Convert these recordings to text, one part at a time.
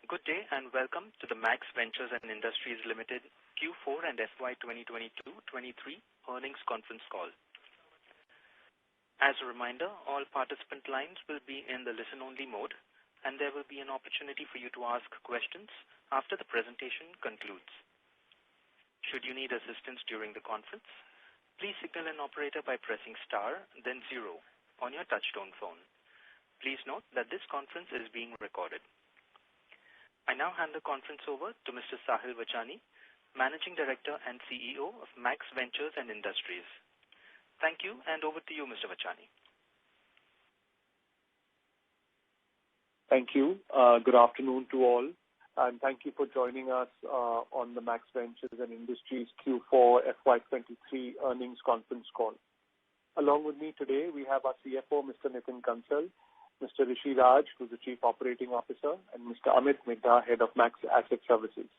Good day and welcome to the Max Ventures and Industries Limited Q4 and FY2022-23 earnings conference call. As a reminder, all participant lines will be in the listen-only mode, and there will be an opportunity for you to ask questions after the presentation concludes. Should you need assistance during the conference, please signal an operator by pressing star, then 0 on your touchtone phone. Please note that this conference is being recorded. I now hand the conference over to Mr. Sahil Vachani, Managing Director and CEO of Max Ventures and Industries. Thank you, and over to you, Mr. Vachani. Thank you. Good afternoon to all, and thank you for joining us on the Max Ventures and Industries Q4 FY23 earnings conference call. Along with me today, we have our CFO, Mr. Nitin Concall, Mr. Rishi Raj, who's the Chief Operating Officer, and Mr. Amit Midha, Head of Max Asset Services.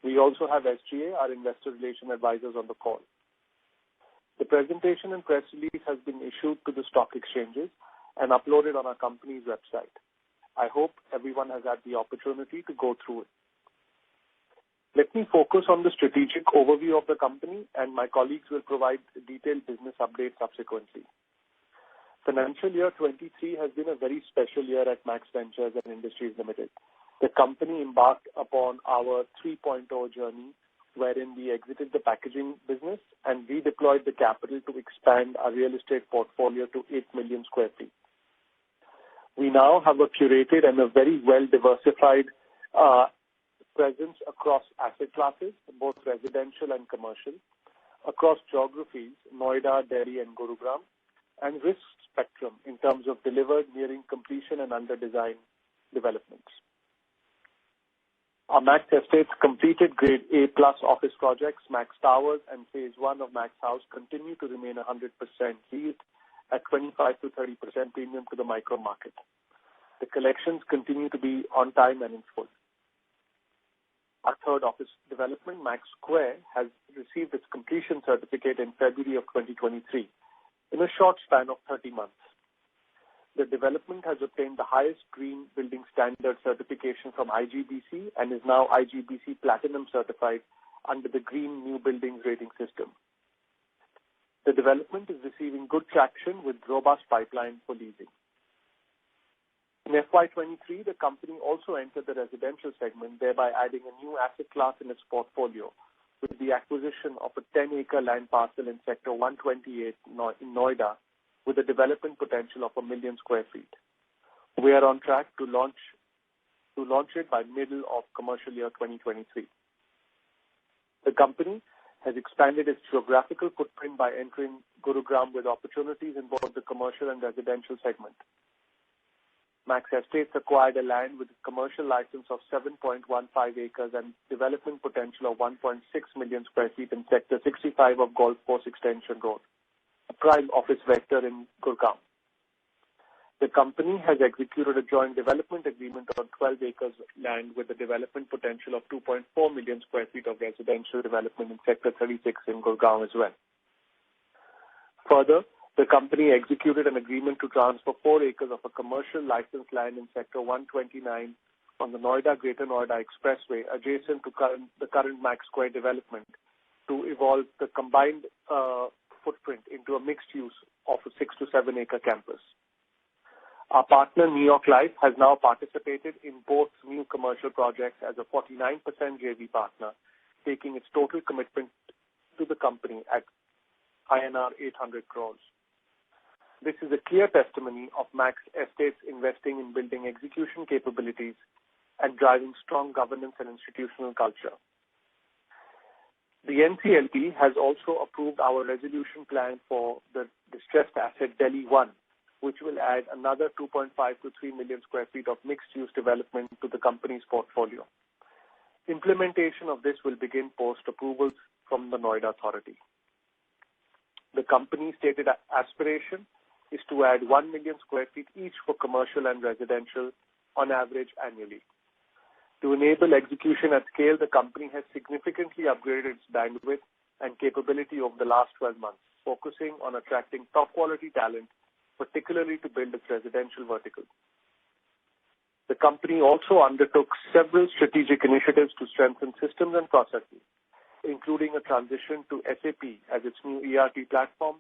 We also have SGA, our Investor Relation Advisors, on the call. The presentation and press release has been issued to the stock exchanges and uploaded on our company's website. I hope everyone has had the opportunity to go through it. Let me focus on the strategic overview of the company, and my colleagues will provide detailed business updates subsequently. Financial year 23 has been a very special year at Max Ventures and Industries Limited. The company embarked upon our 3.0 journey, wherein we exited the packaging business and redeployed the capital to expand our real estate portfolio to 8 million square feet. We now have a curated and a very well-diversified presence across asset classes, both residential and commercial, across geographies, Noida, Delhi, and Gurugram, and risk spectrum in terms of delivered, nearing completion, and under design developments. Our Max Estates completed Grade A+ office projects, Max Towers, and Phase 1 of Max House continue to remain 100% leased at 25 to 30% premium to the micro market. The collections continue to be on time and in full. Our third office development, Max Square, has received its completion certificate in February of 2023. In a short span of 30 months. The development has obtained the highest green building standard certification from IGBC and is now IGBC Platinum certified under the Green New Buildings Rating System. The development is receiving good traction with robust pipeline for leasing. In FY23, the company also entered the residential segment, thereby adding a new asset class in its portfolio, with the acquisition of a 10-acre land parcel in Sector 128 in Noida, with a development potential of 1 million square feet. We are on track to launch it by middle of commercial year 2023. The company has expanded its geographical footprint by entering Gurugram with opportunities in both the commercial and residential segment. Max Estates acquired a land with a commercial license of 7.15 acres and development potential of 1.6 million square feet in Sector 65 of Golf Course Extension Road, a prime office vector in Gurgaon. The company has executed a joint development agreement on 12 acres of land with a development potential of 2.4 million square feet of residential development in Sector 36 in Gurgaon as well. Further, the company executed an agreement to transfer 4 acres of a commercial licensed land in Sector 129 on the Noida-Greater Noida Expressway, adjacent to the current Max Square development, to evolve the combined footprint into a mixed use of a 6 to 7 acre campus. Our partner, New York Life, has now participated in both new commercial projects as a 49% JV partner, taking its total commitment to the company at INR 800 crores. This is a clear testimony of Max Estates investing in building execution capabilities and driving strong governance and institutional culture. The NCLT has also approved our resolution plan for the distressed asset Delhi 1, which will add another 2.5 to 3 million square feet of mixed-use development to the company's portfolio. Implementation of this will begin post-approvals from the Noida Authority. The company's stated aspiration is to add 1 million square feet each for commercial and residential on average annually. To enable execution at scale, the company has significantly upgraded its bandwidth and capability over the last 12 months, focusing on attracting top quality talent, particularly to build its residential vertical. The company also undertook several strategic initiatives to strengthen systems and processes, including a transition to SAP as its new ERP platform,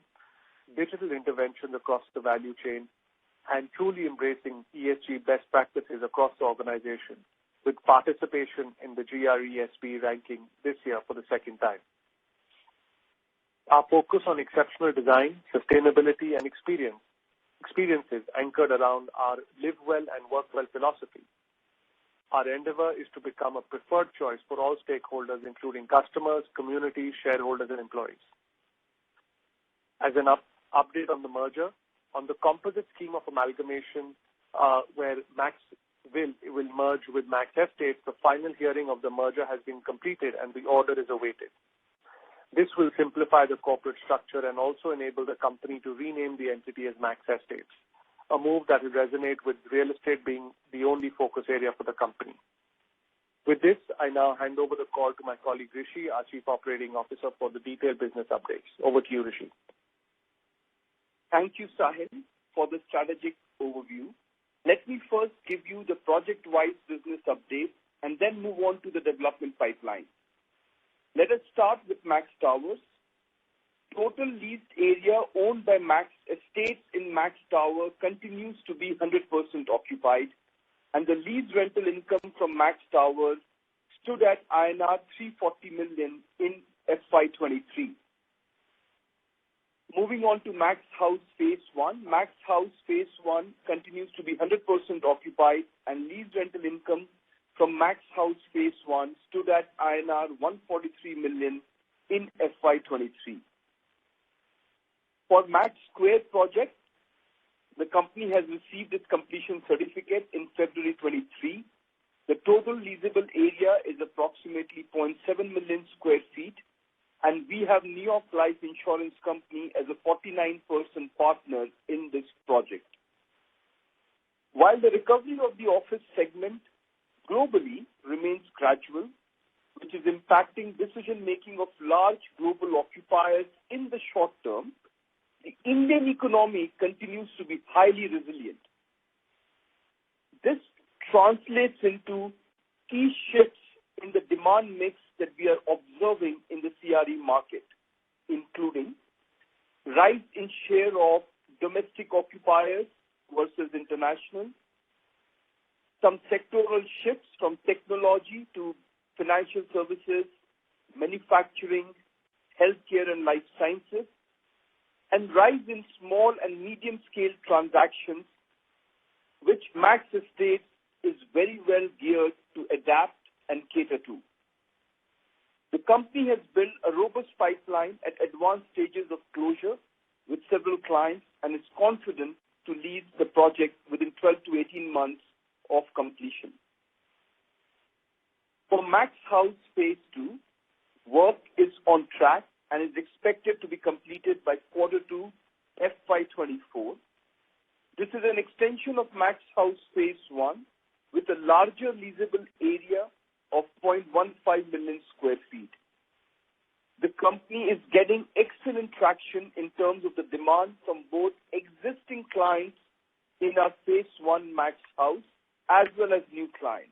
digital interventions across the value chain, and truly embracing ESG best practices across the organization, with participation in the GRESB ranking this year for the second time. Our focus on exceptional design, sustainability, and experiences anchored around our live well and work well philosophy. Our endeavor is to become a preferred choice for all stakeholders, including customers, communities, shareholders, and employees. As an update on the merger, on the composite scheme of amalgamation, where Max will merge with Max Estates, the final hearing of the merger has been completed and the order is awaited. This will simplify the corporate structure and also enable the company to rename the entity as Max Estates, a move that will resonate with real estate being the only focus area for the company. With this, I now hand over the call to my colleague Rishi, our Chief Operating Officer, for the detailed business updates. Over to you, Rishi. Thank you, Sahil, for the strategic overview. Let me first give you the project-wise business update and then move on to the development pipeline. Let us start with Max Towers. Total leased area owned by Max Estates in Max Tower continues to be 100% occupied, and the lease rental income from Max Tower stood at INR 340 million in FY23. Moving on to Max House Phase 1. Max House Phase 1 continues to be 100% occupied, and lease rental income from Max House Phase 1 stood at INR 143 million in FY23. For Max Square project, the company has received its completion certificate in February 23. The total leasable area is approximately 0.7 million square feet, and we have New York Life Insurance Company as a 49% partner in this project. While the recovery of the office segment globally remains gradual, which is impacting decision-making of large global occupiers in the short term, the Indian economy continues to be highly resilient. This translates into key shifts in the demand mix that we are observing in the CRE market, including rise in share of domestic occupiers versus international, some sectoral shifts from technology to financial services, manufacturing, healthcare and life sciences, and rise in small and medium-scale transactions, which Max Estates is very well geared to adapt and cater to. The company has built a robust pipeline at advanced stages of closure with several clients and is confident to lead the project within 12 to 18 months of completion. For Max House Phase 2, work is on track and is expected to be completed by Q2 FY24. This is an extension of Max House Phase 1 with a larger leasable area of 0.15 million square feet. The company is getting excellent traction in terms of the demand from both existing clients in our Phase 1 Max House as well as new clients.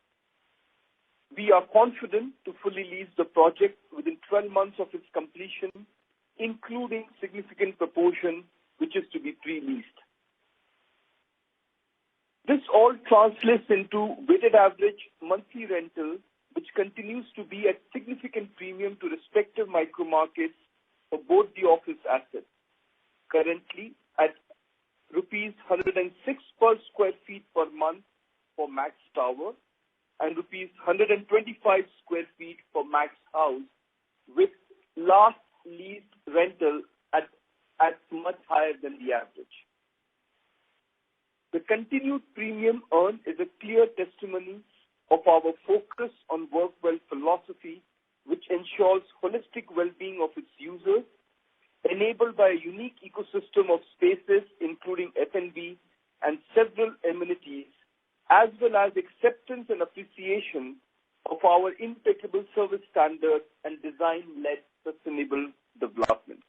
We are confident to fully lease the project within 12 months of its completion, including significant proportion which is to be pre-leased. This all translates into weighted average monthly rental, which continues to be at significant premium to respective micro markets for both the office assets, currently at rupees 106 per square feet per month for Max Tower and rupees 125 square feet for Max House, with last leased rental at much higher than the average. The continued premium earned is a clear testimony of our focus on work well philosophy, which ensures holistic well-being of its users, enabled by a unique ecosystem of spaces, including F&B and several amenities, as well as acceptance and appreciation of our impeccable service standards and design-led sustainable developments.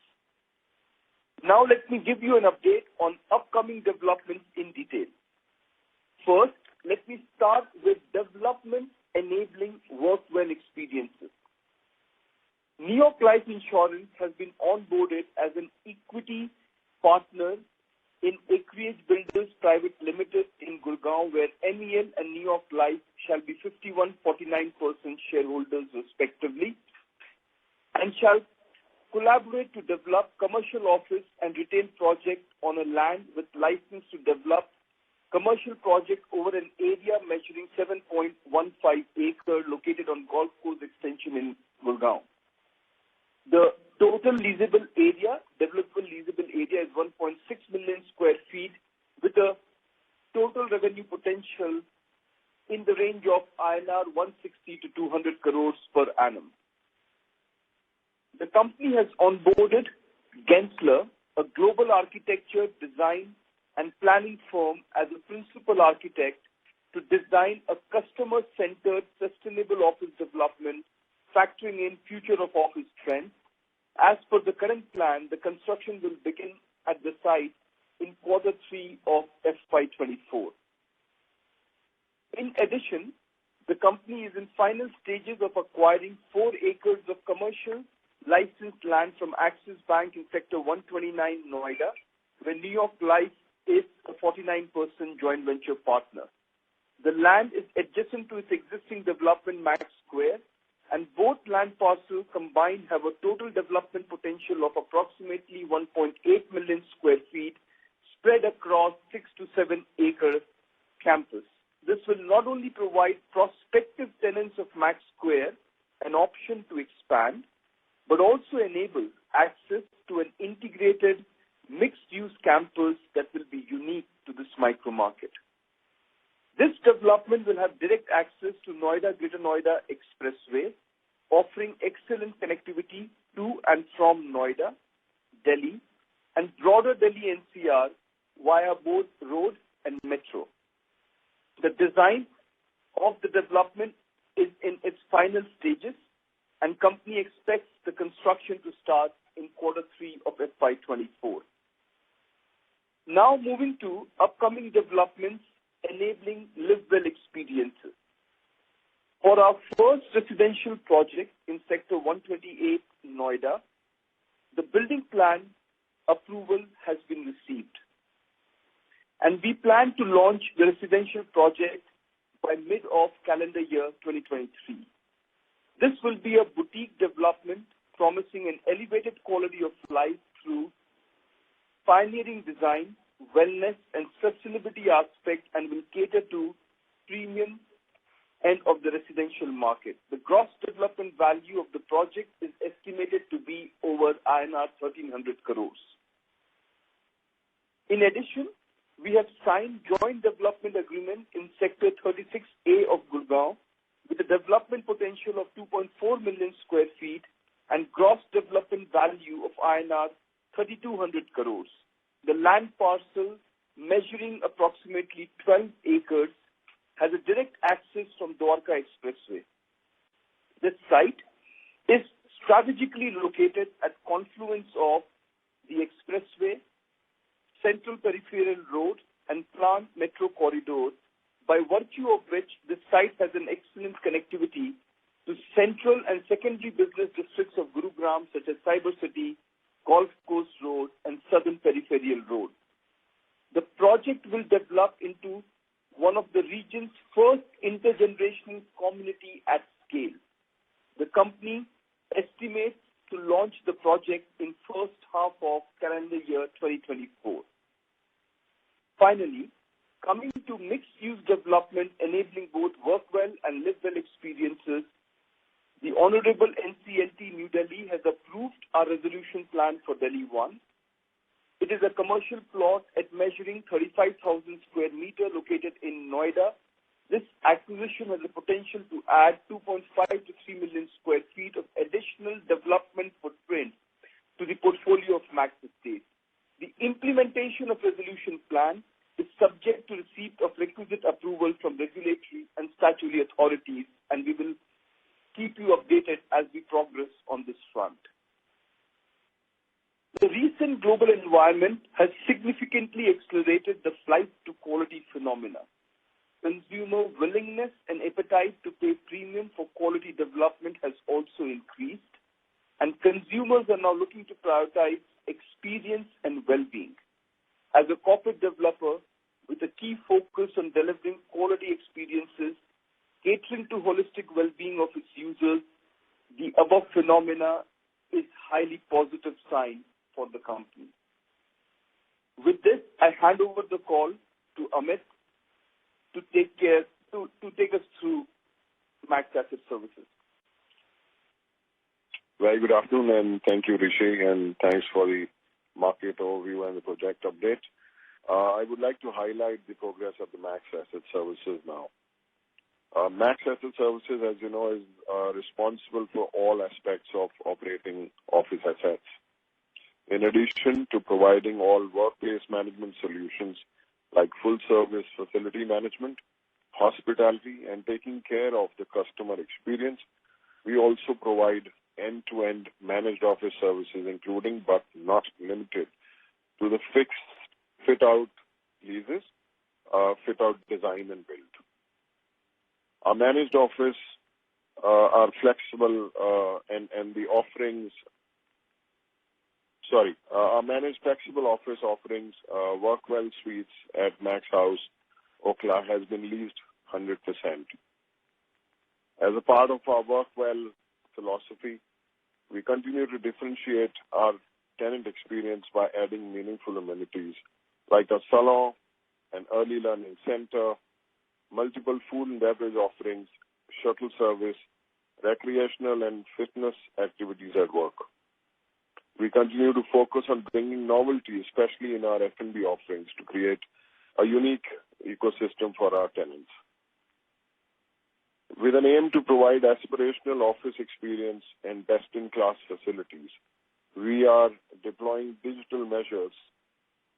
Now let me give you an update on upcoming developments in detail. First, let me start with development enabling work-well experiences. New York Life Insurance has been onboarded as an equity partner in Acreage Builders Private Limited in Gurgaon, where MEL and New York Life shall be 51-49% shareholders respectively, and shall collaborate to develop commercial office and retail projects on a land with license to develop commercial project over an area measuring 7.15 acre located on Golf Course Extension in Gurgaon. The total leasable area, developable leasable area, is 1.6 million square feet with a total revenue potential in the range of INR 160 to 200 crores per annum. The company has onboarded Gensler, a global architecture, design, and planning firm, as a principal architect to design a customer-centered, sustainable office development, factoring in future of office trends. As per the current plan, the construction will begin at the site in Q3 of FY24. In addition, the company is in final stages of acquiring 4 acres of commercial licensed land from Axis Bank in Sector 129, Noida, where New York Life is a 49% joint venture partner. The land is adjacent to its existing development Max Square, and both land parcels combined have a total development potential of approximately 1.8 million square feet spread across 6 to 7 acre campus. This will not only provide prospective tenants of Max Square an option to expand, but also enable access to an integrated mixed-use campus that will be unique to this micro-market. This development will have direct access to Noida Greater Noida Expressway, offering excellent connectivity to and from Noida, Delhi, and broader Delhi NCR via both road and metro. The design of the development is in its final stages, and company expects the construction to start in Q3 of FY24. Now moving to upcoming developments enabling live-well experiences. For our first residential project in Sector 128, Noida, the building plan approval has been received, and we plan to launch the residential project by mid of calendar year 2023. This will be a boutique development promising an elevated quality of life through pioneering design, wellness, and sustainability aspect, and will cater to premium end of the residential market. The gross development value of the project is estimated to be over INR 1,300 crores. In addition, we have signed joint development agreement in Sector 36A of Gurgaon with a development potential of 2.4 million square feet and gross development value of INR 3,200 crores. The land parcel, measuring approximately 12 acres, has a direct access from Dwarka Expressway. This site is strategically located at confluence of the expressway, Central Peripheral Road, and Plant Metro Corridor, by virtue of which the site has an excellent connectivity to central and secondary business districts of Gurugram, such as Cyber City, Golf Course Road, and Southern Peripheral Road. The project will develop into one of the region's first intergenerational community at scale. The company estimates to launch the project in first half of calendar year 2024. Finally, coming to mixed-use development enabling both work-well and live-well experiences, the Honorable NCLT New Delhi has approved our resolution plan for Delhi 1. It is a commercial plot at measuring 35,000 square meter located in Noida. This acquisition has the potential to add 2.5 to 3 million square feet of additional development footprint to the portfolio of Max Estate. The implementation of resolution plan is subject to receipt of requisite approval from regulatory and statutory authorities, and we will keep you updated as we progress on this front. The recent global environment has significantly accelerated the flight to quality phenomena. consumer willingness and appetite to pay premium for quality development has also increased, and consumers are now looking to prioritize experience and well-being. As a corporate developer with a key focus on delivering quality experiences, catering to holistic well-being of its users, the above phenomena is highly positive sign for the company. With this, I hand over the call to Amit to take us through Max Asset Services. Very good afternoon, and thank you, Rishi, and thanks for the market overview and the project update. I would like to highlight the progress of the Max Asset Services now. Max Asset Services, as you know, is responsible for all aspects of operating office assets. In addition to providing all workplace management solutions like full-service facility management, hospitality, and taking care of the customer experience, we also provide end-to-end managed office services, including but not limited to the fixed fit-out leases, fit-out design and build. Our managed office are flexible and the offerings. Our managed flexible office offerings, Workwell Suites at Max House, Okhla, has been leased 100%. As a part of our Workwell philosophy, we continue to differentiate our tenant experience by adding meaningful amenities like a salon, an early learning center, multiple food and beverage offerings, shuttle service, recreational and fitness activities at work. We continue to focus on bringing novelty, especially in our F&B offerings, to create a unique ecosystem for our tenants. With an aim to provide aspirational office experience and best-in-class facilities, we are deploying digital measures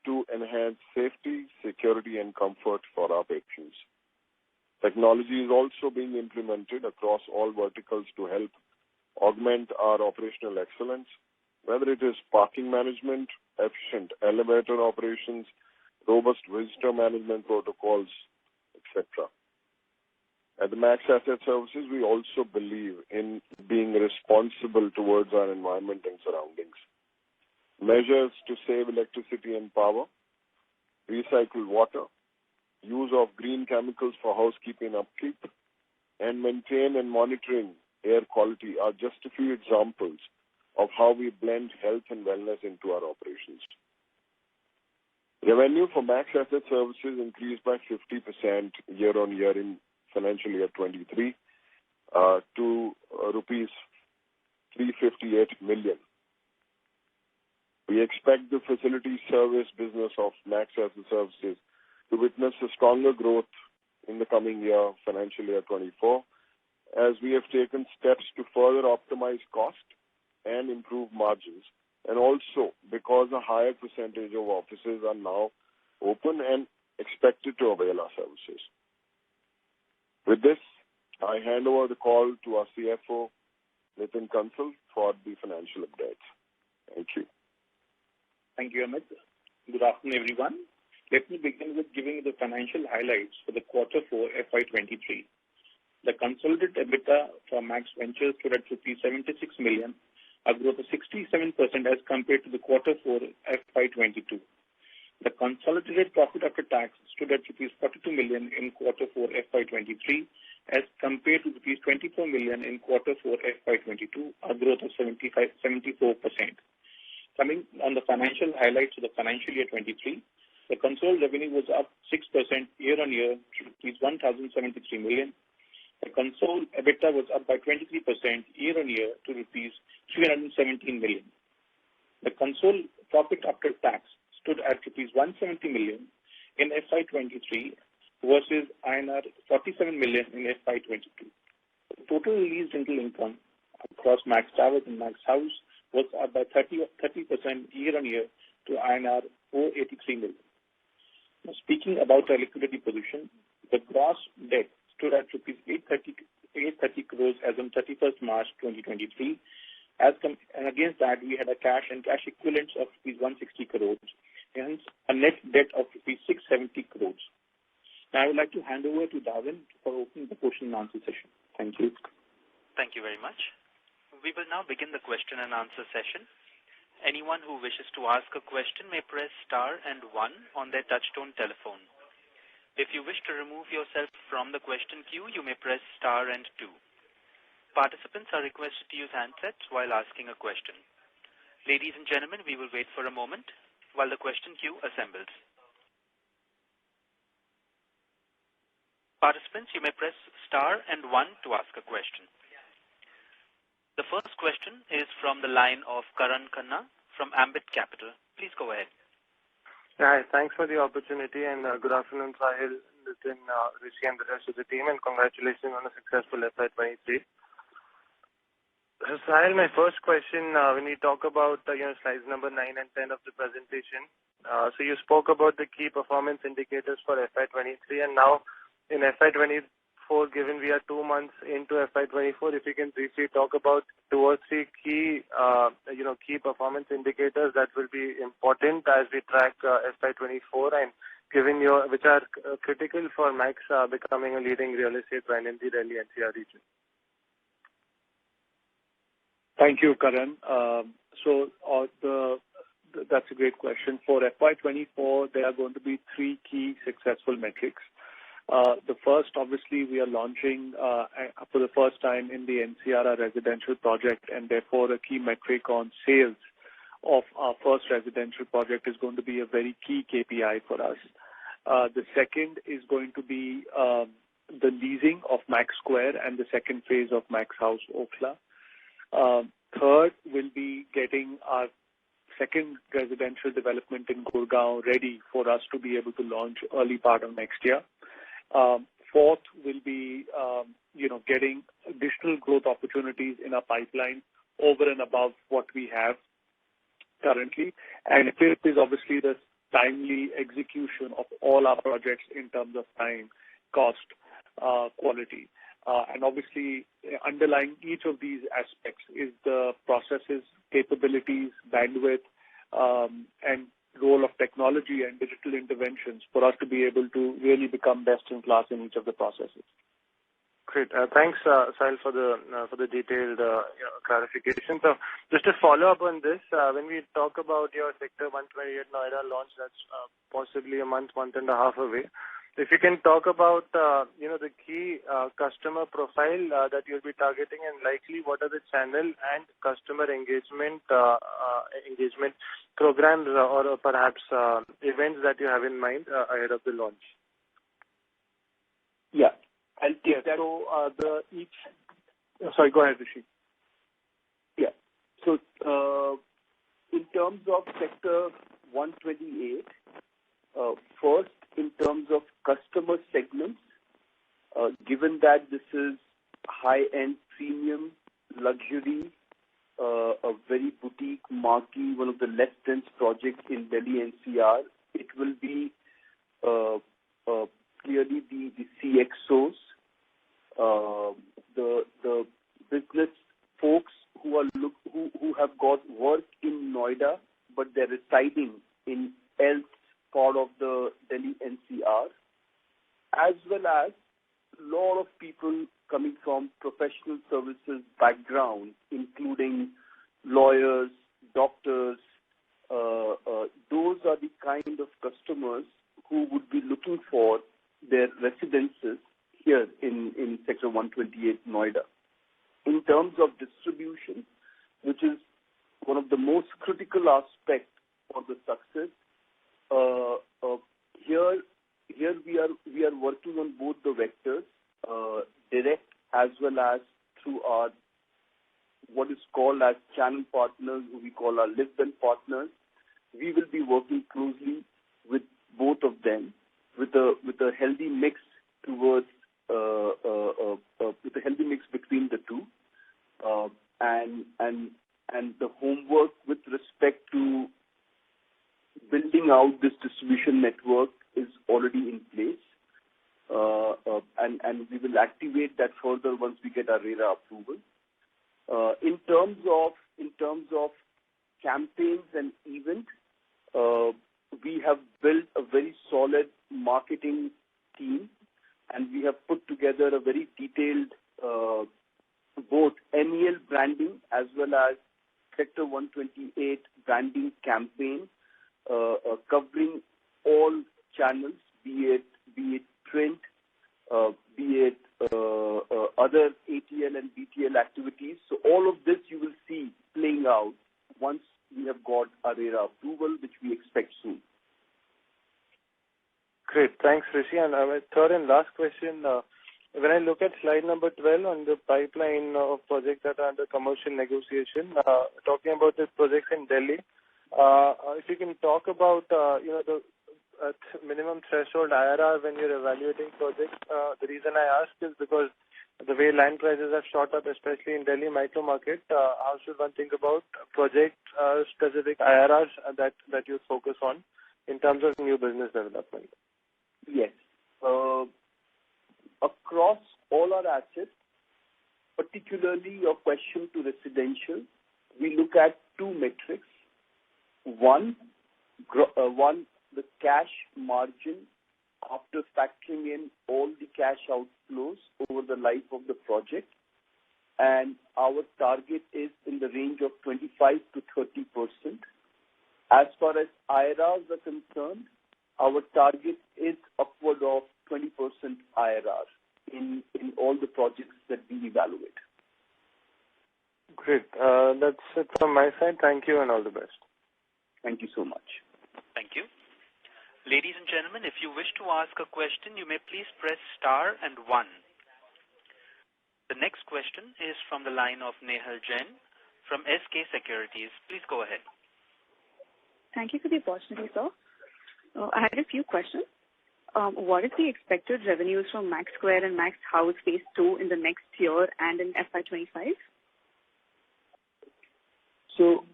to enhance safety, security, and comfort for our patrons. Technology is also being implemented across all verticals to help augment our operational excellence, whether it is parking management, efficient elevator operations, robust visitor management protocols, etc. At the Max Asset Services, we also believe in being responsible towards our environment and surroundings. Measures to save electricity and power, recycle water, use of green chemicals for housekeeping upkeep, and maintain and monitoring air quality are just a few examples of how we blend health and wellness into our operations. Revenue for Max Asset Services increased by 50% year-on-year in financial year 23 to rupees 358 million. We expect the facility service business of Max Asset Services to witness a stronger growth in the coming year, financial year 24, as we have taken steps to further optimize cost and improve margins, and also because a higher percentage of offices are now open and expected to avail our services. With this, I hand over the call to our CFO, Nitin Concall, for the financial updates. Thank you. Thank you, Amit. Good afternoon, everyone. Let me begin with giving the financial highlights for the quarter 4 FY23. The consolidated EBITDA for Max Ventures stood at rupees 76 million, a growth of 67% as compared to the quarter 4 FY22. The consolidated profit after tax stood at rupees 42 million in quarter 4 FY23 as compared to rupees 24 million in quarter 4 FY22, a growth of 74%. Coming on the financial highlights of the financial year 23, the consolidated revenue was up 6% year-on-year to rupees 1,073 million. The consolidated EBITDA was up by 23% year-on-year to rupees 317 million. The consolidated profit after tax stood at rupees 170 million in FY23 versus INR 47 million in FY22. The total leased rental income across Max Towers and Max House was up by 30% year-on-year to INR 483 million. Now, speaking about our liquidity position, the gross debt stood at rupees 830 crores as on 31st March 2023. And against that, we had a cash and cash equivalents of rupees 160 crores, hence a net debt of rupees 670 crores. Now I would like to hand over to Darwin for opening the question and answer session. Thank you. Thank you very much. We will now begin the question and answer session. Anyone who wishes to ask a question may press star and 1 on their touchtone telephone. If you wish to remove yourself from the question queue, you may press star and 2. Participants are requested to use handsets while asking a question. Ladies and gentlemen, we will wait for a moment while the question queue assembles. Participants, you may press star and 1 to ask a question. The first question is from the line of Karan Khanna from Ambit Capital. Please go ahead. Hi, thanks for the opportunity and good afternoon, Sahil, Nitin, Rishi and the rest of the team, and congratulations on a successful FY23. So, Sahil, my first question, when we talk about slides number 9 and 10 of the presentation, so you spoke about the key performance indicators for FY23, and now in FY24, given we are 2 months into FY24, if you can briefly talk about 2 or 3 key, key performance indicators that will be important as we track FY24 and given which are critical for Max becoming a leading real estate brand in the Delhi NCR region. Thank you, Karan. That's a great question. For FY24, there are going to be 3 key successful metrics. The first, obviously, we are launching for the first time in the NCR residential project, and therefore a key metric on sales of our first residential project is going to be a very key KPI for us. The second is going to be the leasing of Max Square and the second phase of Max House Okhla. Third will be getting our second residential development in Gurgaon ready for us to be able to launch early part of next year. Fourth will be, getting additional growth opportunities in our pipeline over and above what we have currently. And fifth is obviously the timely execution of all our projects in terms of time, cost, quality. And obviously, underlying each of these aspects is the processes, capabilities, bandwidth, and role of technology and digital interventions for us to be able to really become best in class in each of the processes. Great. Thanks, Sahil, for the detailed clarification. So just to follow up on this, when we talk about your Sector 128 Noida launch, that's possibly a month and a half away. If you can talk about, the key customer profile that you'll be targeting and likely what are the channel and customer engagement programs or perhaps events that you have in mind ahead of the launch. Yeah. I'll take that. So, sorry, go ahead, Rishi. Yeah. So, in terms of Sector 128, first, in terms of customer segments, given that this is high-end premium luxury, a very boutique marquee, one of the less dense projects in Delhi NCR, it will be clearly the CXOs, the business folks who have got work in Noida, but they're residing in else part of the Delhi NCR, as well as a lot of people coming from professional services background, including lawyers, doctors. Those are the kind of customers who would be looking for their residences here in Sector 128 Noida. In terms of distribution, which is one of the most critical aspects for the success, here we are working on both the vectors, direct as well as through our what is called as channel partners, who we call our live-in partners. We will be working closely with both of them with a healthy mix towards with a healthy mix between the two, and the homework with respect to building out this distribution network is already in place, and we will activate that further once we get our RERA approval. In terms of campaigns and events, we have built a very solid marketing team, and we have put together a very detailed both MEL branding as well as Sector 128 branding campaign covering all channels, be it print, be it other ATL and BTL activities. So all of this you will see playing out once we have got ARERA approval, which we expect soon. Great. Thanks, Rishi. And my third and last question, when I look at slide number 12 on the pipeline of projects that are under commercial negotiation, talking about the projects in Delhi, if you can talk about, the minimum threshold IRR when you're evaluating projects. The reason I ask is because the way land prices have shot up, especially in Delhi micro market, how should one think about project-specific IRRs that you focus on in terms of new business development? Yes. Across all our assets, particularly your question to residential, we look at two metrics. One, the cash margin after factoring in all the cash outflows over the life of the project, and our target is in the range of 25 to 30%. As far as IRRs are concerned, our target is upward of 20% IRR in all the projects that we evaluate. Great. That's it from my side. Thank you and all the best. Thank you so much. Thank you. Ladies and gentlemen, if you wish to ask a question, you may please press star and 1. The next question is from the line of Nehal Jain from SK Securities. Please go ahead. Thank you for the opportunity, sir. I had a few questions. What is the expected revenues from Max Square and Max House Phase 2 in the next year and in FY25? So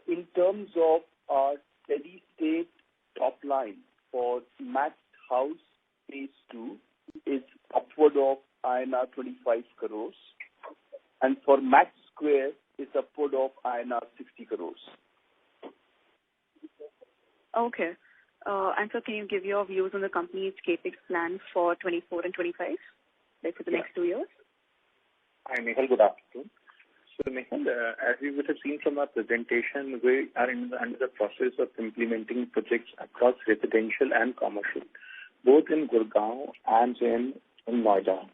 in terms of our steady state top line for Max House Phase 2 is upward of INR 25 crores, and for Max Square is upward of INR 60 crores. Okay. And so can you give your views on the company's CAPEX plan for 24 and 25, like for the next 2 years? Hi, Nehal. Good afternoon. So, Nehal, as you would have seen from our presentation, we are under the process of implementing projects across residential and commercial, both in Gurgaon and in Noida.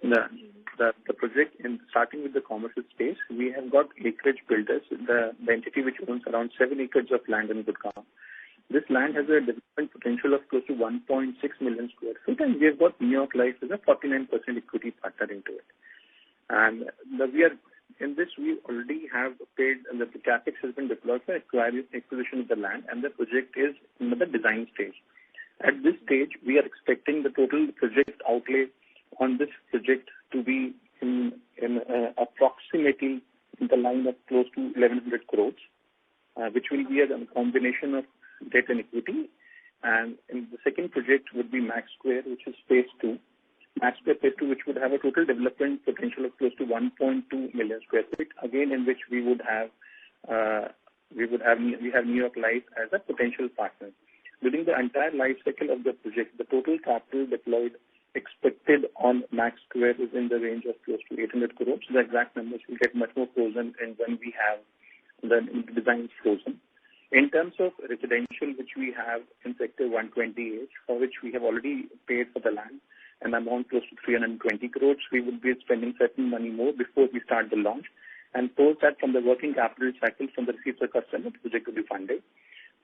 The project, starting with the commercial space, we have got acreage builders, the entity which owns around 7 acres of land in Gurgaon. This land has a development potential of close to 1.6 million square feet, and we have got New York Life as a 49% equity partner into it. And in this, we already have paid, and the CAPEX has been deployed for acquisition of the land, and the project is in the design stage. At this stage, we are expecting the total project outlay on this project to be in approximately in the line of close to 1,100 crores, which will be a combination of debt and equity. And in the second project would be Max Square, which is Phase 2. Max Square Phase 2, which would have a total development potential of close to 1.2 million square feet, again in which we have New York Life as a potential partner. During the entire life cycle of the project, the total capital deployed expected on Max Square is in the range of close to 800 crores. The exact numbers will get much more frozen and when we have the designs frozen. In terms of residential, which we have in Sector 128, for which we have already paid for the land, an amount close to 320 crores, we will be spending certain money more before we start the launch. And post that, from the working capital cycle from the receipts of customer, the project will be funded.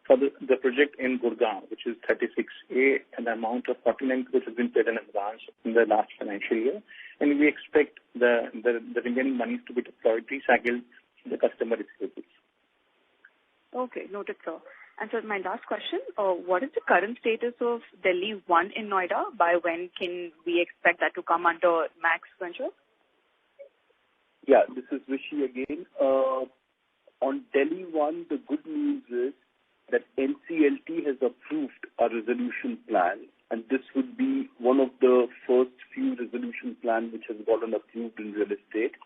For the project in Gurgaon, which is 36A, an amount of 49 crores has been paid in advance in the last financial year, and we expect the remaining monies to be deployed, recycled to the customer receivables. Okay, noted, sir. And so my last question, what is the current status of Delhi 1 in Noida? By when can we expect that to come under Max Venture? Yeah, this is Rishi again. On Delhi 1, the good news is that NCLT has approved a resolution plan, and this would be one of the first few resolution plans which has gotten approved in real estate.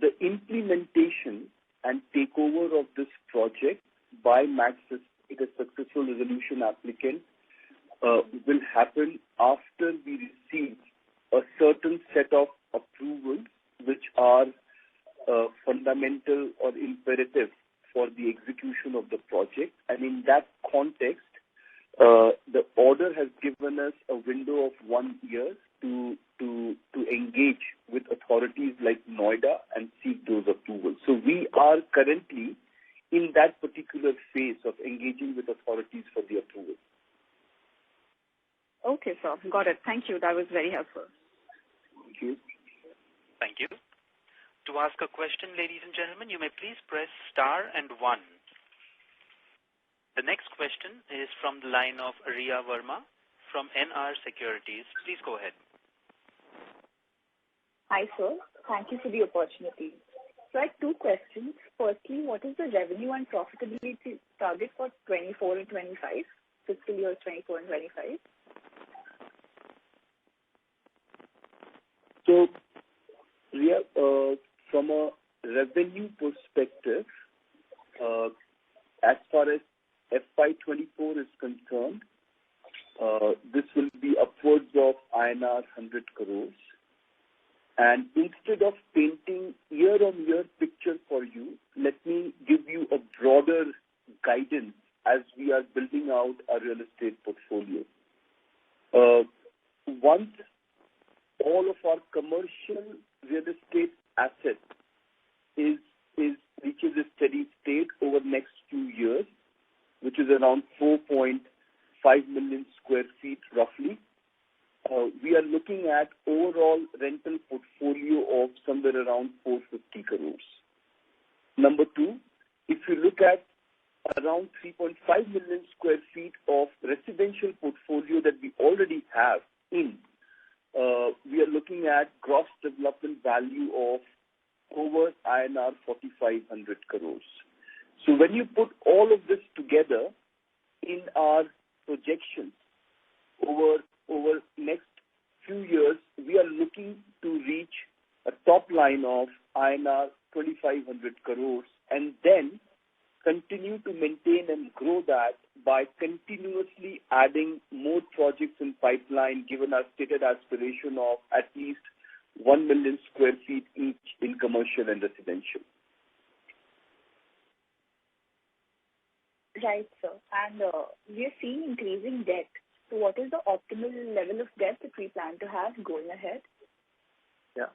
The implementation and takeover of this project by Max it a successful resolution applicant will happen after we receive a certain set of approvals which are fundamental or imperative for the execution of the project. And in that context, the order has given us a window of 1 year to engage with authorities like Noida and seek those approvals. So we are currently in that particular phase of engaging with authorities for the approval. Okay, sir. Got it. Thank you. That was very helpful. Thank you. Thank you. To ask a question, ladies and gentlemen, you may please press star and 1. The next question is from the line of Riya Verma from NR Securities. Please go ahead. Hi, sir. Thank you for the opportunity. So I have 2 questions. Firstly, what is the revenue and profitability target for 24 and 25, fiscal years 24 and 25? So, Riya, from a revenue perspective, as far as FY24 is concerned, this will be upwards of INR 100 crores. And instead of painting year-on-year picture for you, let me give you a broader guidance as we are building out our real estate portfolio. Once all of our commercial real estate assets reaches a steady state over the next few years, which is around 4.5 million square feet roughly, we are looking at overall rental portfolio of somewhere around 450 crores. Number 2, if you look at around 3.5 million square feet of residential portfolio that we already have in, we are looking at gross development value of over INR 4,500 crores. So when you put all of this together in our projections over next few years, we are looking to reach a top line of INR 2,500 crores and then continue to maintain and grow that by continuously adding more projects in pipeline, given our stated aspiration of at least 1 million square feet each in commercial and residential. Right, sir. And we are seeing increasing debt. So what is the optimal level of debt that we plan to have going ahead? Yeah.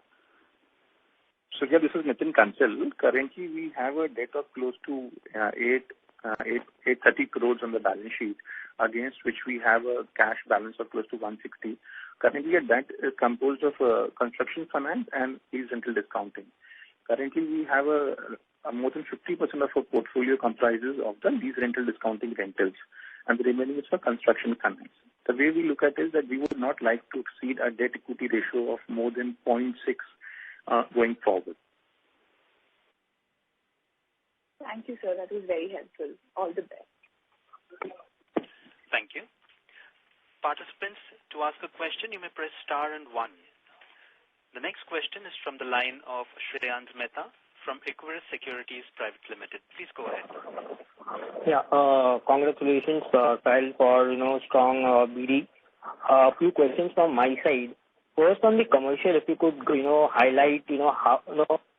So here, this is Nitin Concall. Currently, we have a debt of close to 830 crores on the balance sheet, against which we have a cash balance of close to 160. Currently, a debt is composed of construction finance and lease rental discounting. Currently, we have more than 50% of our portfolio comprises of the lease rental discounting rentals, and the remaining is for construction finance. The way we look at it is that we would not like to exceed a debt equity ratio of more than 0.6 going forward. Thank you, sir. That was very helpful. All the best. Thank you. Participants, to ask a question, you may press star and 1. The next question is from the line of Shreyans Mehta from Equirus Securities Private Limited. Please go ahead. Yeah, congratulations, Sahil, for strong BD. A few questions from my side. First, on the commercial, if you could highlight how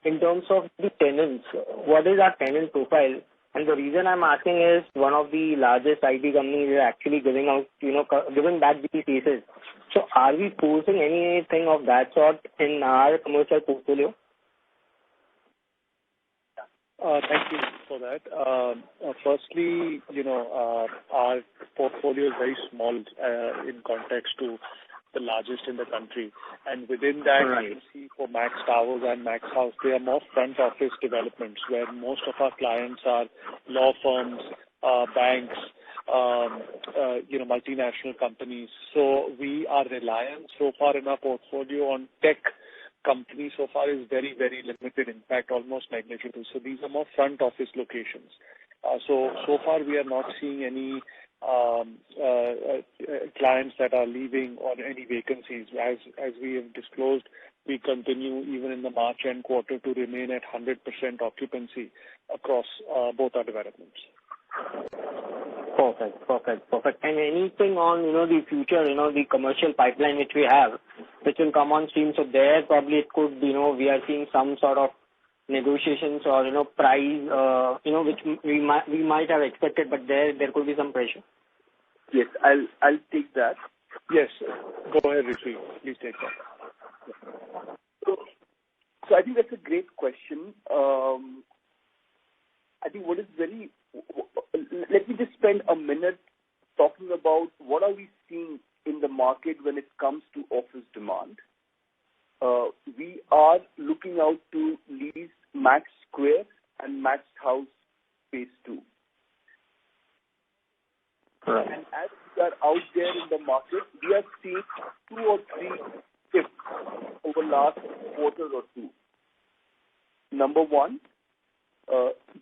in terms of the tenants, what is our tenant profile? And the reason I'm asking is one of the largest IT companies is actually giving out giving back these spaces. So are we forcing anything of that sort in our commercial portfolio? Thank you for that. Firstly, our portfolio is very small in context to the largest in the country. And within that, you can see for Max Towers and Max House, they are more front office developments where most of our clients are law firms, banks, multinational companies. So we are reliant so far in our portfolio on tech companies so far is very, very limited, in fact, almost negligible. So these are more front office locations. So far we are not seeing any clients that are leaving or any vacancies. As we have disclosed, we continue even in the March end quarter to remain at 100% occupancy across both our developments. Perfect. And anything on, the future, the commercial pipeline which we have, which will come on stream. So there probably it could, we are seeing some sort of negotiations or, price, which we might have expected, but there could be some pressure. Yes, I'll take that. Yes, go ahead, Rishi. Please take that. So I think that's a great question. I think what is very, let me just spend a minute talking about what are we seeing in the market when it comes to office demand. We are looking out to lease Max Square and Max House Phase 2. Right. And as we are out there in the market, we are seeing 2 or 3 shifts over last quarter or two. Number one,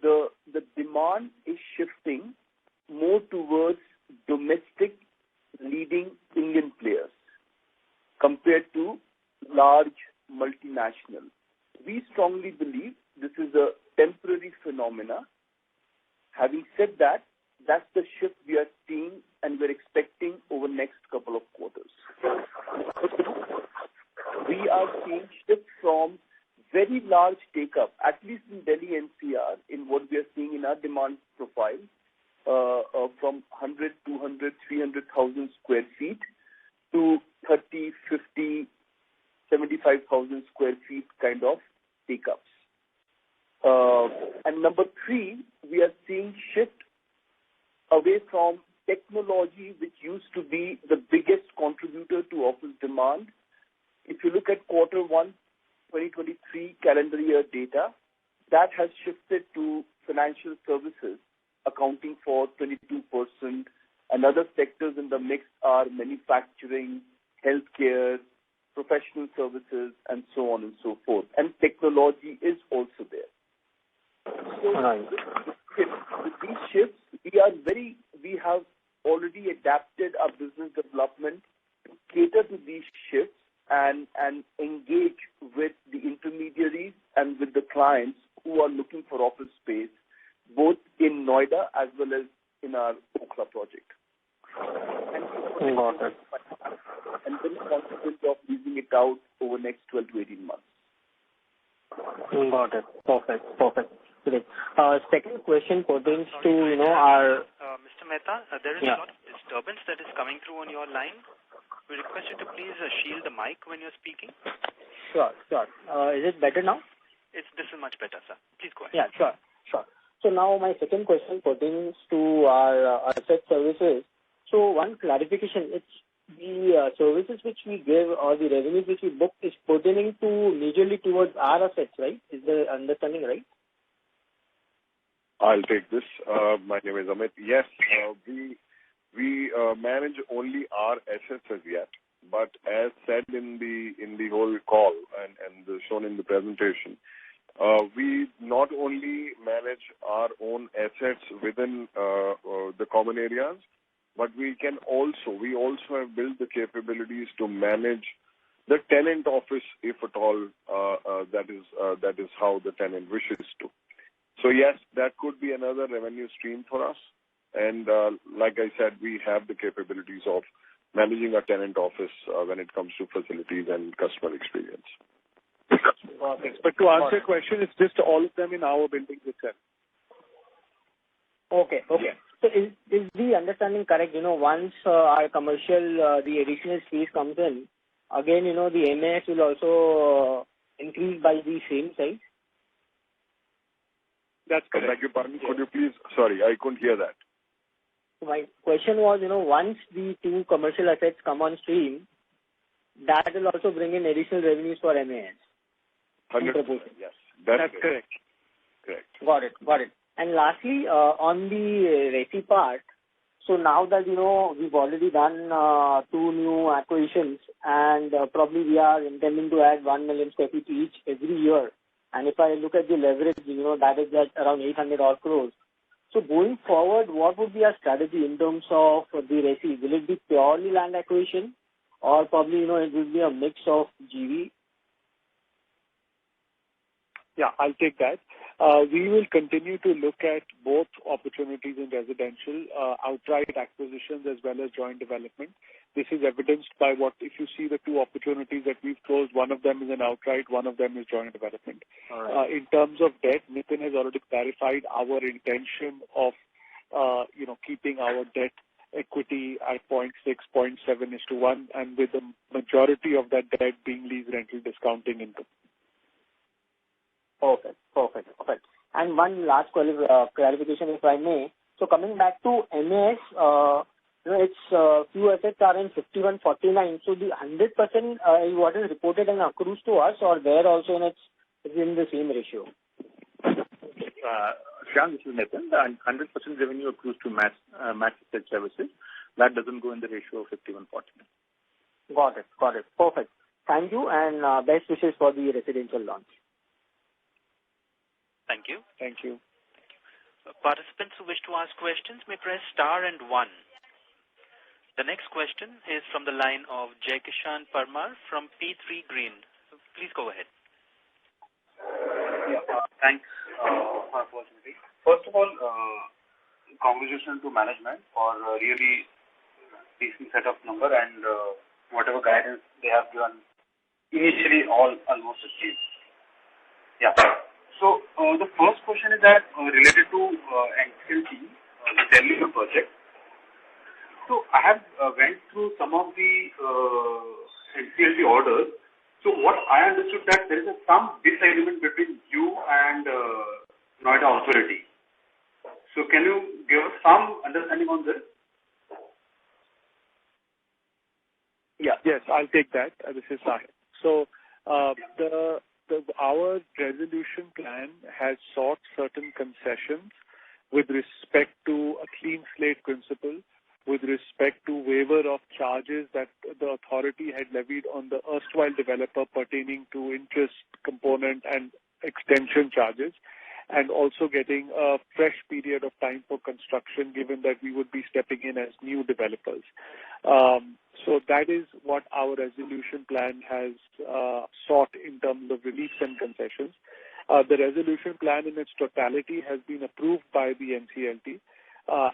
the demand is shifting more towards domestic leading Indian players compared to large multinational. We strongly believe this is a temporary phenomena. Having said that, that's the shift we are seeing and we're expecting over next couple of quarters. We are seeing shifts from very large take-up, at least in Delhi NCR, in what we are seeing in our demand profile, from 100, 200, 300,000 square feet to 30, 50, 75,000 square feet kind of take-ups. And number three, we are seeing shift away from technology, which used to be the biggest contributor to office demand. If you look at quarter 1, 2023 calendar year data, that has shifted to financial services, accounting for 22%, and other sectors in the mix are manufacturing, healthcare, professional services, and so on and so forth. And technology is also there. So with these shifts, we have already adapted our business development to cater to these shifts and engage with the intermediaries and with the clients who are looking for office space, both in Noida as well as in our Okhla project. And very confident of leasing it out over next 12 to 18 months. Got it. Perfect. Great. Second question pertains to, our... Mr. Mehta, there is a lot of disturbance that is coming through on your line. We request you to please shield the mic when you're speaking. Sure. Is it better now? This is much better, sir. Please go ahead. Yeah, sure. So now my second question pertains to our asset services. So one clarification, it's the services which we give or the revenues which we book is pertaining to majorly towards our assets, right? Is the understanding right? I'll take this. My name is Amit. Yes, we manage only our assets as yet, but as said in the whole call and shown in the presentation, we not only manage our own assets within the common areas, but we also have built the capabilities to manage the tenant office, if at all that is how the tenant wishes to. So yes, that could be another revenue stream for us. And like I said, we have the capabilities of managing a tenant office when it comes to facilities and customer experience. But to answer your question, it's just all of them in our buildings itself. Okay. So is the understanding correct? Once our commercial, the additional space comes in, again, the MAS will also increase by the same size? That's correct. Beg your pardon, could you please? Sorry, I couldn't hear that. My question was, once the 2 commercial assets come on stream, that will also bring in additional revenues for MAS. 100%, yes. That's correct. Got it. And lastly, on the resi part, so now that, we've already done 2 new acquisitions and probably we are intending to add 1 million square feet each every year. And if I look at the leverage, that is at around 800 odd crores. So going forward, what would be our strategy in terms of the resi? Will it be purely land acquisition or probably, it will be a mix of GV? Yeah, I'll take that. We will continue to look at both opportunities in residential, outright acquisitions as well as joint development. This is evidenced by if you see the two opportunities that we've closed, one of them is an outright, one of them is joint development. Right. In terms of debt, Nitin has already clarified our intention of, keeping our debt equity at 0.6, 0.7:1, and with the majority of that debt being lease rental discounting income. Perfect. And one last clarification, if I may. So coming back to MAS, its few assets are in 51-49. So the 100% is what is reported and accrues to us, or there also it's in the same ratio? Shyam, this is Nitin. The 100% revenue accrues to Max Asset Services. That doesn't go in the ratio of 51-49. Got it. Perfect. Thank you, and best wishes for the residential launch. Thank you. Thank you. Participants who wish to ask questions may press star and 1. The next question is from the line of Jaykishan Parmar from P3 Green. Please go ahead. Thanks for the opportunity. First of all, congratulations to management for a really decent set of number and whatever guidance they have given initially almost achieved. Yeah. So the first question is that related to NCLT, the Delhi project. So I have went through some of the NCLT orders. So what I understood that there is some disagreement between you and Noida Authority. So can you give us some understanding on this? Yeah. Yes, I'll take that. This is Sahil. So our resolution plan has sought certain concessions with respect to a clean slate principle, with respect to waiver of charges that the authority had levied on the erstwhile developer pertaining to interest component and extension charges, and also getting a fresh period of time for construction, given that we would be stepping in as new developers. So that is what our resolution plan has sought in terms of reliefs and concessions. The resolution plan in its totality has been approved by the NCLT,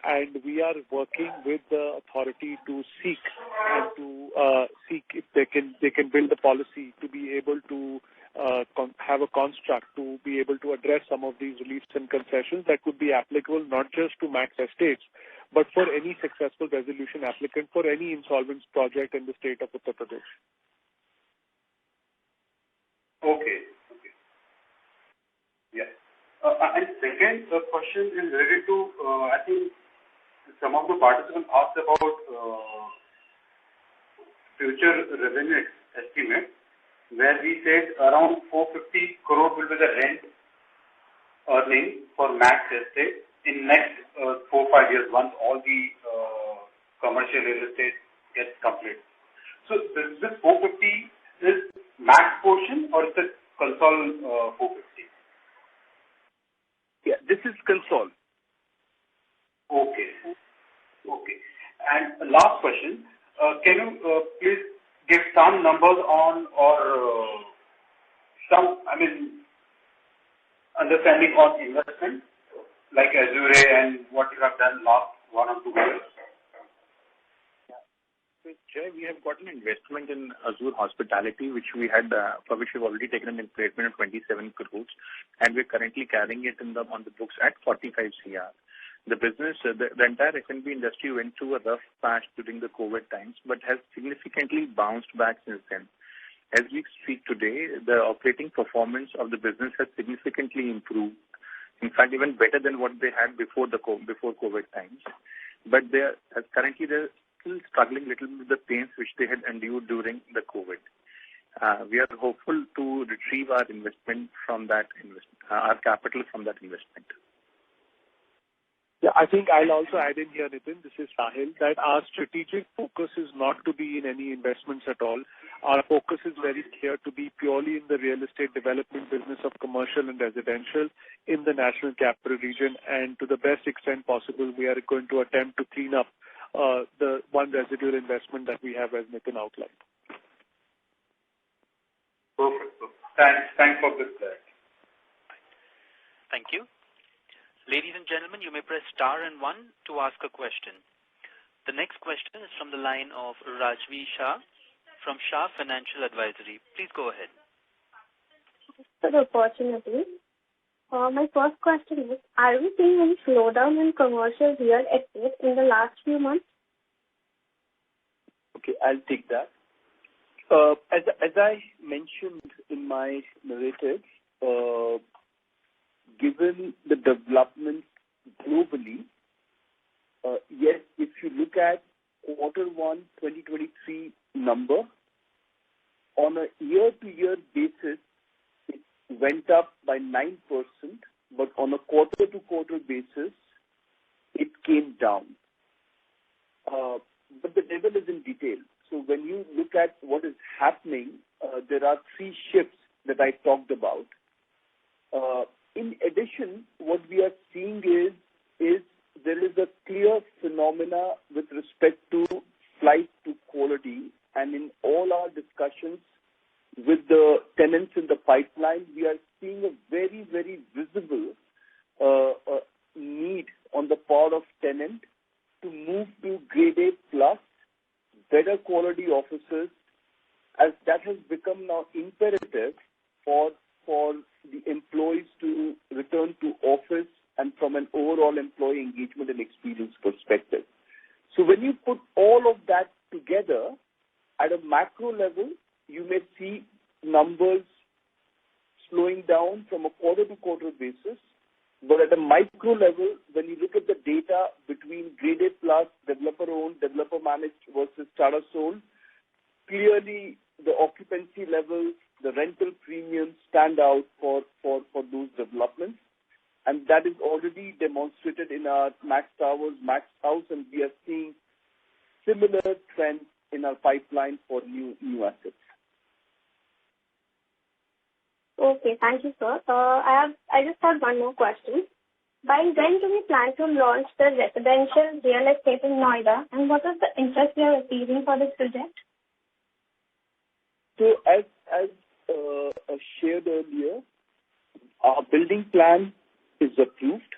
and we are working with the authority to seek if they can build a policy to be able to have a construct to be able to address some of these reliefs and concessions that could be applicable not just to Max Estates, but for any successful resolution applicant for any insolvent project in the state of Uttar Pradesh. Okay. Yeah. And second question is related to, I think some of the participants asked about future revenue estimate, where we said around 450 crore will be the rent earning for Max Estate in next 4-5 years once all the commercial real estate gets complete. So this 450 is Max portion or is it Concall 450? Yeah, this is Concall. Okay. And last question, can you please give some numbers on or understanding on investment like Azure and what you have done last 1 or 2 years? Jay, we have got an investment in Azure Hospitality, which we had, for which we've already taken an investment of 27 crores, and we're currently carrying it on the books at 45 CR. The business, the entire F&B industry went through a rough patch during the COVID times, but has significantly bounced back since then. As we speak today, the operating performance of the business has significantly improved. In fact, even better than what they had before COVID times. But currently they're still struggling a little with the pains which they had endured during the COVID. We are hopeful to retrieve our investment from that our capital from that investment. Yeah, I think I'll also add in here, Nitin, this is Sahil, that our strategic focus is not to be in any investments at all. Our focus is very clear to be purely in the real estate development business of commercial and residential in the National Capital Region, and to the best extent possible, we are going to attempt to clean up the one residual investment that we have, as Nitin outlined. Perfect. Thanks for this. Thank you. Ladies and gentlemen, you may press star and 1 to ask a question. The next question is from the line of Rajvi Shah from Shah Financial Advisory. Please go ahead. For the opportunity. My first question is, are we seeing any slowdown in commercial real estate in the last few months? Okay, I'll take that. As I mentioned in my narrative, given the development globally, yes, if you look at quarter 1 2023 number, on a year-to-year basis, it went up by 9%, but on a quarter-to-quarter basis, it came down. But the devil is in detail. So when you look at what is happening, there are 3 shifts that I talked about. In addition, what we are seeing is there is a clear phenomena with respect to flight to quality, and in all our discussions with the tenants in the pipeline, we are seeing a very, very visible need on the part of tenant to move to grade A plus, better quality offices, as that has become now imperative for the employees to return to office and from an overall employee engagement and experience perspective. So when you put all of that together, at a macro level, you may see numbers slowing down from a quarter-to-quarter basis. But at a micro level, when you look at the data between grade A plus, developer-owned, developer-managed versus Tata-sold, clearly the occupancy levels, the rental premiums stand out for those developments. And that is already demonstrated in our Max Towers, Max House, and we are seeing similar trends in our pipeline for new assets. Okay, thank you, sir. I just have one more question. By when do we plan to launch the residential real estate in Noida, and what is the interest we are receiving for this project? So as shared earlier, our building plan is approved.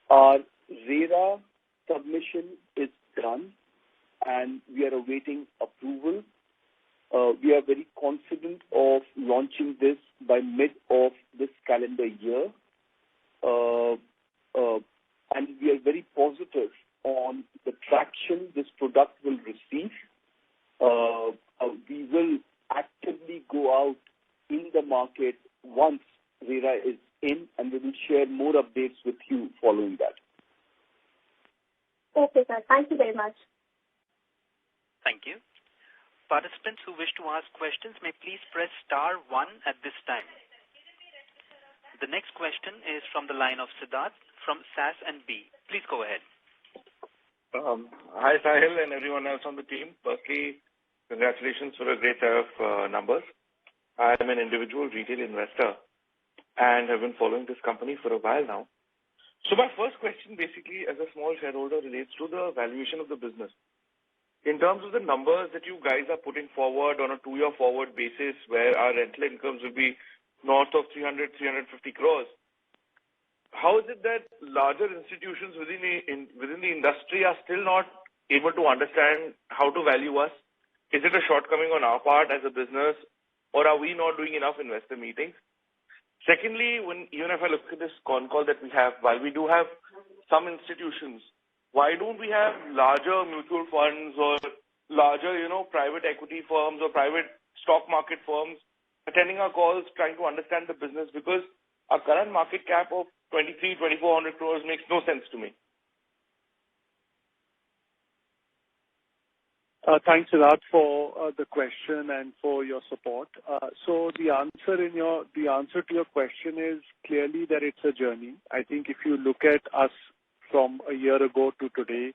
Our RERA submission is done, and we are awaiting approval. We are very confident of launching this by mid of this calendar year. And we are very positive on the traction this product will receive. We will actively go out in the market once RERA is in, and we will share more updates with you following that. Okay, sir. Thank you very much. Thank you. Participants who wish to ask questions may please press star 1 at this time. The next question is from the line of Siddharth from SAS and B. Please go ahead. Hi, Sahil and everyone else on the team. Firstly, congratulations for a great set of numbers. I am an individual retail investor and have been following this company for a while now. So my first question basically as a small shareholder relates to the valuation of the business. In terms of the numbers that you guys are putting forward on a 2-year forward basis where our rental incomes will be north of 300, 350 crores, how is it that larger institutions within the industry are still not able to understand how to value us? Is it a shortcoming on our part as a business, or are we not doing enough investor meetings? Secondly, even if I look at this Concall that we have, while we do have some institutions, why don't we have larger mutual funds or larger, private equity firms or private stock market firms attending our calls, trying to understand the business? Because our current market cap of 2,400 crores makes no sense to me. Thanks, Siddharth, for the question and for your support. So the answer to your question is clearly that it's a journey. I think if you look at us from a year ago to today,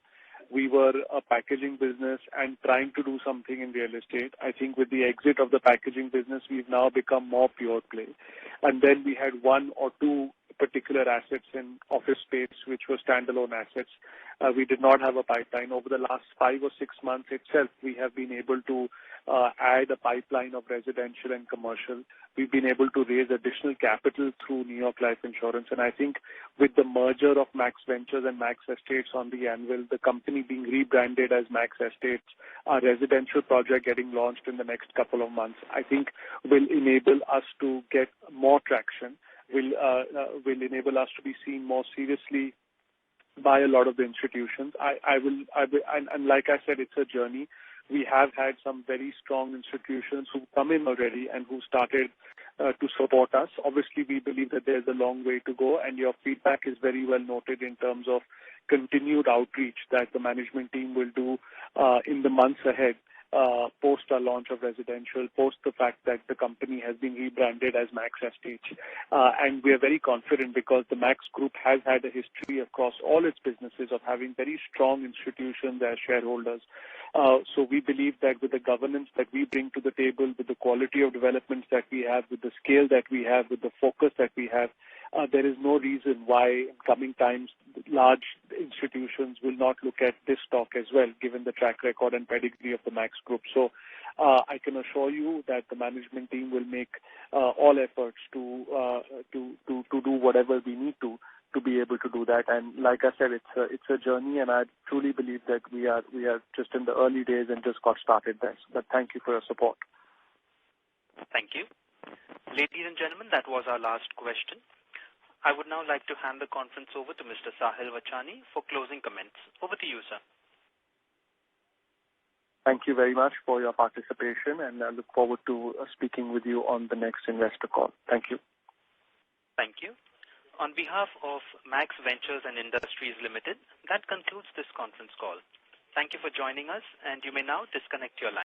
we were a packaging business and trying to do something in real estate. I think with the exit of the packaging business, we've now become more pure play. And then we had 1 or 2 particular assets in office space, which were standalone assets. We did not have a pipeline. Over the last 5 or 6 months itself, we have been able to add a pipeline of residential and commercial. We've been able to raise additional capital through New York Life Insurance. And I think with the merger of Max Ventures and Max Estates on the anvil, the company being rebranded as Max Estates, our residential project getting launched in the next couple of months, I think will enable us to get more traction, will enable us to be seen more seriously by a lot of the institutions. And like I said, it's a journey. We have had some very strong institutions who come in already and who started to support us. Obviously, we believe that there's a long way to go, and your feedback is very well noted in terms of continued outreach that the management team will do in the months ahead, post our launch of residential, post the fact that the company has been rebranded as Max Estates. And we are very confident because the Max Group has had a history across all its businesses of having very strong institutions as shareholders. So we believe that with the governance that we bring to the table, with the quality of developments that we have, with the scale that we have, with the focus that we have, there is no reason why in coming times large institutions will not look at this stock as well, given the track record and pedigree of the Max Group. So I can assure you that the management team will make all efforts to do whatever we need to be able to do that. And like I said, it's a journey, and I truly believe that we are just in the early days and just got started there. But thank you for your support. Thank you. Ladies and gentlemen, that was our last question. I would now like to hand the conference over to Mr. Sahil Vachani for closing comments. Over to you, sir. Thank you very much for your participation, and I look forward to speaking with you on the next investor call. Thank you. Thank you. On behalf of Max Ventures and Industries Limited, that concludes this conference call. Thank you for joining us, and you may now disconnect your line.